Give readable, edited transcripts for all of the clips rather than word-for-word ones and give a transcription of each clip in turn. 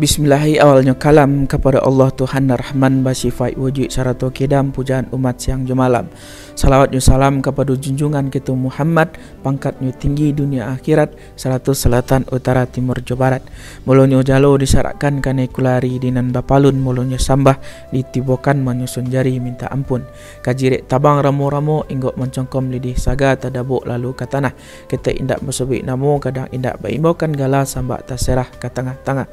Bismillahi awalnya kalam kepada Allah Tuhan Rahman basifat wujud syarato kedam pujaan umat siang jemalam. Salawat yu salam kepada junjungan kita Muhammad, pangkatnya tinggi dunia akhirat, seratus selatan utara timur Jawa Barat. Mulonyo jalo disyaratkan kanai kulari dinan bapalun, mulonyo sambah ditibokan menyusun jari minta ampun. Kajirek tabang ramo-ramo inggok mencongkom lidih saga tadabuk lalu ke tanah. Kita indak bersobik namo kadang indak baimaukan gala sambak taserah ke tengah-tengah.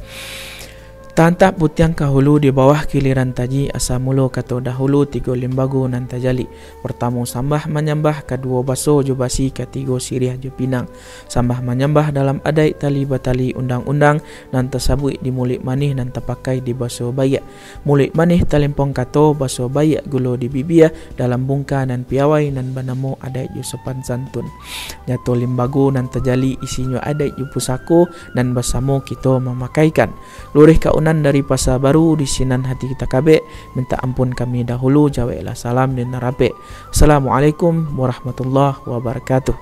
Tantap butiang kahulu di bawah kiliran taji asa mulo kato dahulu tiga limbago nan tajali. Pertama sambah menyambah, kedua baso jo basi, ketiga siriah jo pinang. Sambah menyambah dalam adai tali batali undang-undang nan tersabui di mulik manih nan terpakai di baso bayak. Mulik manih talimpong kato baso bayak gulo di bibia dalam bungka nan piawai nan banamo adai jo sopan santun. Nyato limbago nan tajali isinya adai jo pusako nan basamo kita memakaikan. Lurih ka dari pasar baru di sinan hati kita kabe, minta ampun kami dahulu, jawailah salam dan narabe. Assalamualaikum warahmatullahi wabarakatuh.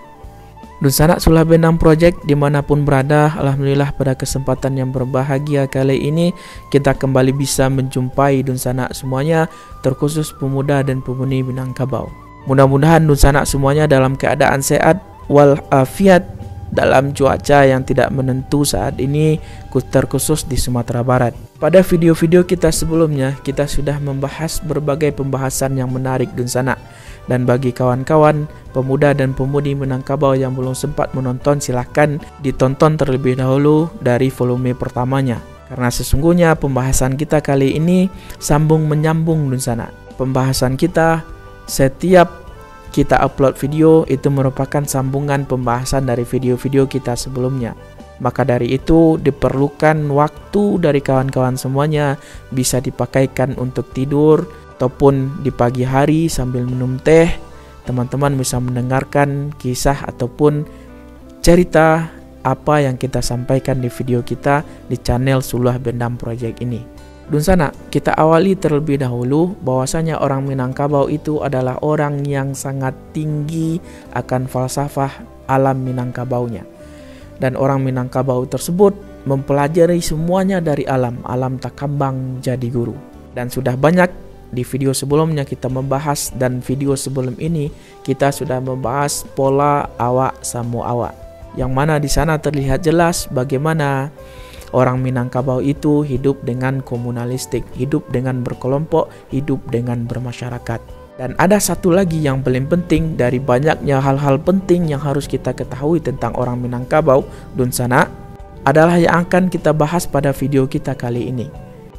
Dunsana Sulah Bendang Project dimanapun berada, alhamdulillah pada kesempatan yang berbahagia kali ini kita kembali bisa menjumpai Dunsana semuanya, terkhusus pemuda dan pemudi Minangkabau. Mudah-mudahan Dunsana semuanya dalam keadaan sehat walafiat dalam cuaca yang tidak menentu saat ini, terkhusus di Sumatera Barat. Pada video-video kita sebelumnya, kita sudah membahas berbagai pembahasan yang menarik Dunsana. Dan bagi kawan-kawan pemuda dan pemudi Minangkabau yang belum sempat menonton, silahkan ditonton terlebih dahulu dari volume pertamanya. Karena sesungguhnya pembahasan kita kali ini sambung menyambung Dunsana. Pembahasan kita setiap kita upload video itu merupakan sambungan pembahasan dari video-video kita sebelumnya. Maka dari itu diperlukan waktu dari kawan-kawan semuanya, bisa dipakaikan untuk tidur ataupun di pagi hari sambil minum teh. Teman-teman bisa mendengarkan kisah ataupun cerita apa yang kita sampaikan di video kita di channel Sulah Bendang Project ini. Dunsana, kita awali terlebih dahulu bahwasanya orang Minangkabau itu adalah orang yang sangat tinggi akan falsafah alam Minangkabaunya. Dan orang Minangkabau tersebut mempelajari semuanya dari alam tak kambang jadi guru. Dan sudah banyak di video sebelumnya kita membahas, dan video sebelum ini kita sudah membahas pola awak samu awak. Yang mana di sana terlihat jelas bagaimana orang Minangkabau itu hidup dengan komunalistik, hidup dengan berkelompok, hidup dengan bermasyarakat. Dan ada satu lagi yang paling penting dari banyaknya hal-hal penting yang harus kita ketahui tentang orang Minangkabau, Dunsana, adalah yang akan kita bahas pada video kita kali ini,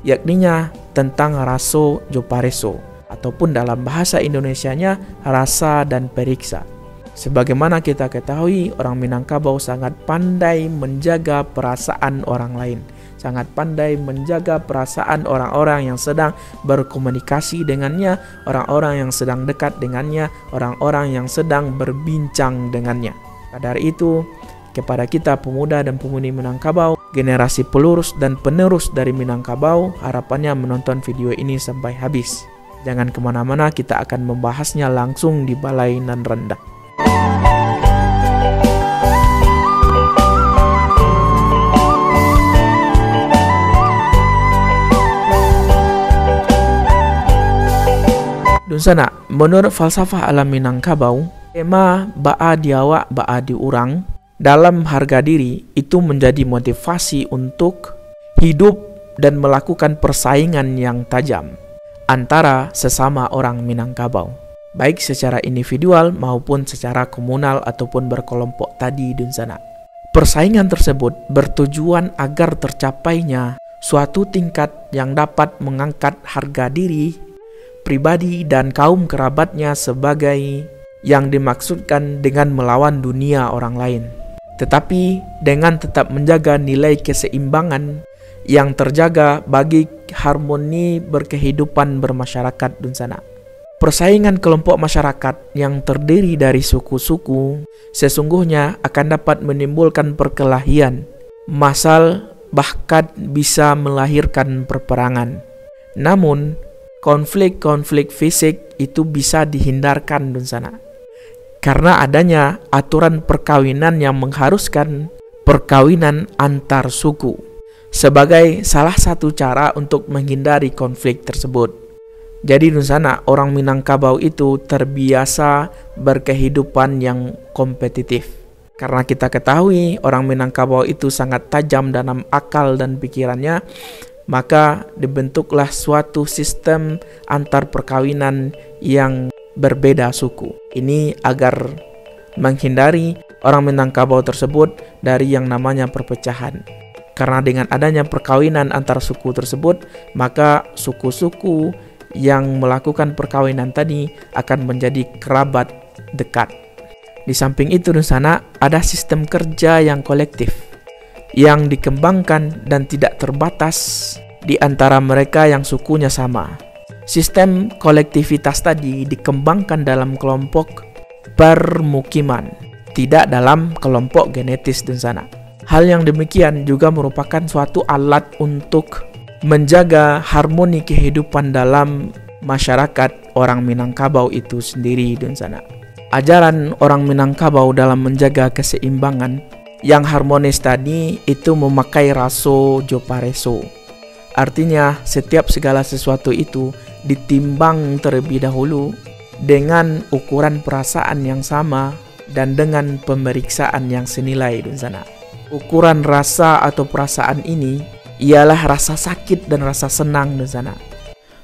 yakninya tentang raso jopareso, ataupun dalam bahasa Indonesianya rasa dan periksa. Sebagaimana kita ketahui, orang Minangkabau sangat pandai menjaga perasaan orang lain, sangat pandai menjaga perasaan orang-orang yang sedang berkomunikasi dengannya, orang-orang yang sedang dekat dengannya, orang-orang yang sedang berbincang dengannya. Dari itu, kepada kita pemuda dan pemudi Minangkabau, generasi pelurus dan penerus dari Minangkabau, harapannya menonton video ini sampai habis. Jangan kemana-mana, kita akan membahasnya langsung di Balai Nan Rendah. Dunsana, menurut falsafah alam Minangkabau, tema ba'a diawak ba'a diurang dalam harga diri itu menjadi motivasi untuk hidup dan melakukan persaingan yang tajam antara sesama orang Minangkabau, baik secara individual maupun secara komunal ataupun berkelompok tadi Dunsana. Persaingan tersebut bertujuan agar tercapainya suatu tingkat yang dapat mengangkat harga diri pribadi dan kaum kerabatnya sebagai yang dimaksudkan dengan melawan dunia orang lain, tetapi dengan tetap menjaga nilai keseimbangan yang terjaga bagi harmoni berkehidupan bermasyarakat Dunsana. Persaingan kelompok masyarakat yang terdiri dari suku-suku sesungguhnya akan dapat menimbulkan perkelahian, masal, bahkan bisa melahirkan perperangan. Namun, konflik-konflik fisik itu bisa dihindarkan dun sana. Karena adanya aturan perkawinan yang mengharuskan perkawinan antar suku sebagai salah satu cara untuk menghindari konflik tersebut. Jadi dun sana, orang Minangkabau itu terbiasa berkehidupan yang kompetitif. Karena kita ketahui orang Minangkabau itu sangat tajam dalam akal dan pikirannya, maka dibentuklah suatu sistem antar perkawinan yang berbeda suku. Ini agar menghindari orang Minangkabau tersebut dari yang namanya perpecahan. Karena dengan adanya perkawinan antar suku tersebut, maka suku-suku yang melakukan perkawinan tadi akan menjadi kerabat dekat. Di samping itu di sana ada sistem kerja yang kolektif yang dikembangkan dan tidak terbatas di antara mereka yang sukunya sama. Sistem kolektivitas tadi dikembangkan dalam kelompok permukiman, tidak dalam kelompok genetis di sana. Hal yang demikian juga merupakan suatu alat untuk menjaga harmoni kehidupan dalam masyarakat orang Minangkabau itu sendiri di sana. Ajaran orang Minangkabau dalam menjaga keseimbangan yang harmonis tadi itu memakai raso Jopareso. Artinya setiap segala sesuatu itu ditimbang terlebih dahulu dengan ukuran perasaan yang sama dan dengan pemeriksaan yang senilai di sana. Ukuran rasa atau perasaan ini ialah rasa sakit dan rasa senang di sana.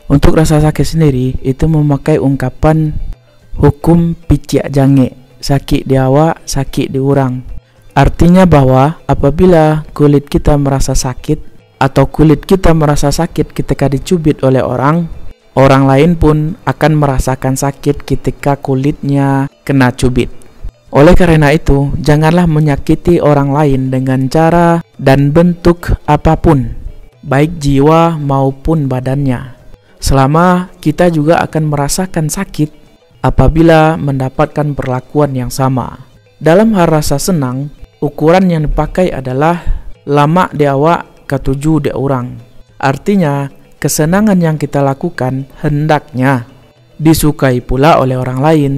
Untuk rasa sakit sendiri itu memakai ungkapan hukum piciak jange, sakit di awak, sakit di urang. Artinya bahwa apabila kulit kita merasa sakit atau kulit kita merasa sakit ketika dicubit oleh orang lain pun akan merasakan sakit ketika kulitnya kena cubit. Oleh karena itu, janganlah menyakiti orang lain dengan cara dan bentuk apapun, baik jiwa maupun badannya. Selama kita juga akan merasakan sakit apabila mendapatkan perlakuan yang sama. Dalam hal rasa senang, ukuran yang dipakai adalah lama di awak, ketujuh di orang. Artinya, kesenangan yang kita lakukan hendaknya disukai pula oleh orang lain.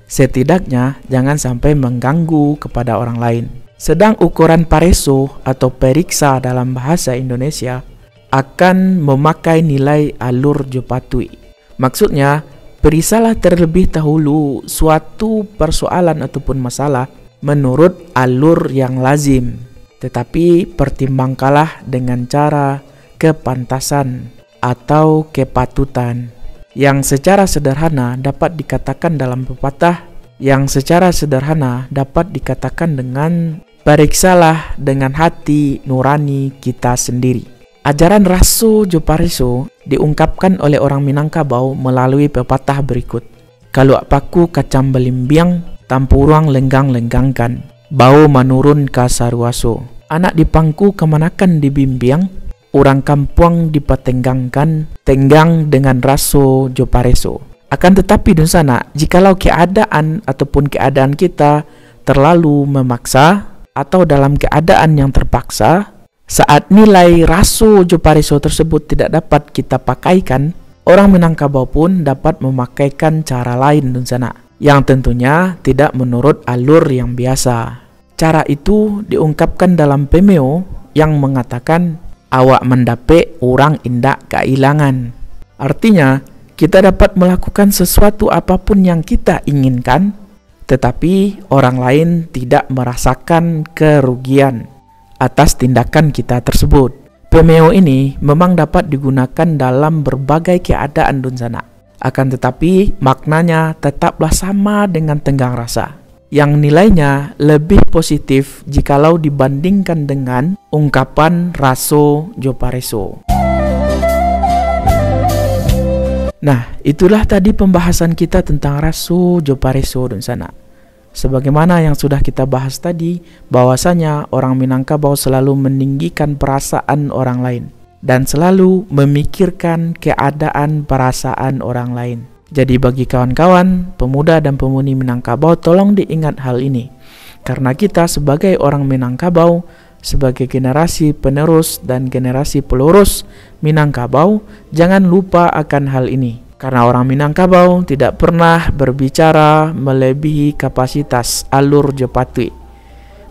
Setidaknya jangan sampai mengganggu kepada orang lain. Sedang ukuran pareso atau periksa dalam bahasa Indonesia akan memakai nilai alur jopatui. Maksudnya, periksalah terlebih dahulu suatu persoalan ataupun masalah menurut alur yang lazim. Tetapi pertimbangkanlah dengan cara kepantasan atau kepatutan yang secara sederhana dapat dikatakan dalam pepatah, yang secara sederhana dapat dikatakan dengan periksalah dengan hati nurani kita sendiri. Ajaran raso Jopareso diungkapkan oleh orang Minangkabau melalui pepatah berikut. Kalau paku kacang belimbiang, tampuruang lenggang-lenggangkan, bau menurun ka saruaso. Anak dipangku kemanakan dibimbiang, orang kampung dipatenggangkan, tenggang dengan raso Jopareso. Akan tetapi di sana, jikalau keadaan ataupun keadaan kita terlalu memaksa atau dalam keadaan yang terpaksa, saat nilai raso Jopareso tersebut tidak dapat kita pakaikan, orang Minangkabau pun dapat memakaikan cara lain di sana, yang tentunya tidak menurut alur yang biasa. Cara itu diungkapkan dalam Pemeo yang mengatakan, awak mendape orang indak kailangan. Artinya, kita dapat melakukan sesuatu apapun yang kita inginkan, tetapi orang lain tidak merasakan kerugian atas tindakan kita tersebut. Pemeo ini memang dapat digunakan dalam berbagai keadaan dunsana. Akan tetapi maknanya tetaplah sama dengan tenggang rasa, yang nilainya lebih positif jikalau dibandingkan dengan ungkapan raso Jopareso. Nah, itulah tadi pembahasan kita tentang raso Jopareso dan sana. Sebagaimana yang sudah kita bahas tadi, bahwasanya orang Minangkabau selalu meninggikan perasaan orang lain dan selalu memikirkan keadaan perasaan orang lain. Jadi bagi kawan-kawan, pemuda dan pemudi Minangkabau, tolong diingat hal ini. Karena kita sebagai orang Minangkabau sebagai generasi penerus dan generasi pelurus Minangkabau, jangan lupa akan hal ini. Karena orang Minangkabau tidak pernah berbicara melebihi kapasitas alur jepatui.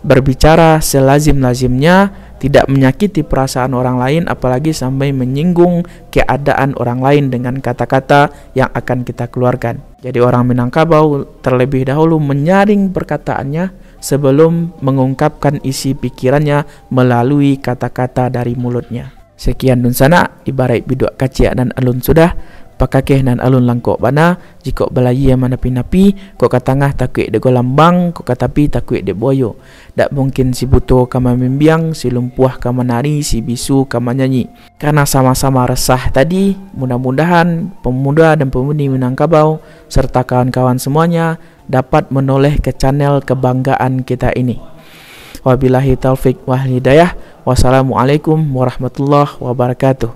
Berbicara selazim-lazimnya, tidak menyakiti perasaan orang lain, apalagi sampai menyinggung keadaan orang lain dengan kata-kata yang akan kita keluarkan. Jadi orang Minangkabau terlebih dahulu menyaring perkataannya sebelum mengungkapkan isi pikirannya melalui kata-kata dari mulutnya. Sekian dun sana, ibarat biduk kacia dan alun sudah, pakakeh nan alun langkok bana, jika belayi yang mana pinapi, kok katangah takuik de golambang, kok katapi takuik de boyo. Dak mungkin si buto kama membiang, si lumpuh kama nari, si bisu kama nyanyi. Karena sama-sama resah tadi, mudah-mudahan pemuda dan pemudi Minangkabau serta kawan-kawan semuanya dapat menoleh ke channel kebanggaan kita ini. Wabillahi taufik wal hidayah. Wassalamualaikum warahmatullahi wabarakatuh.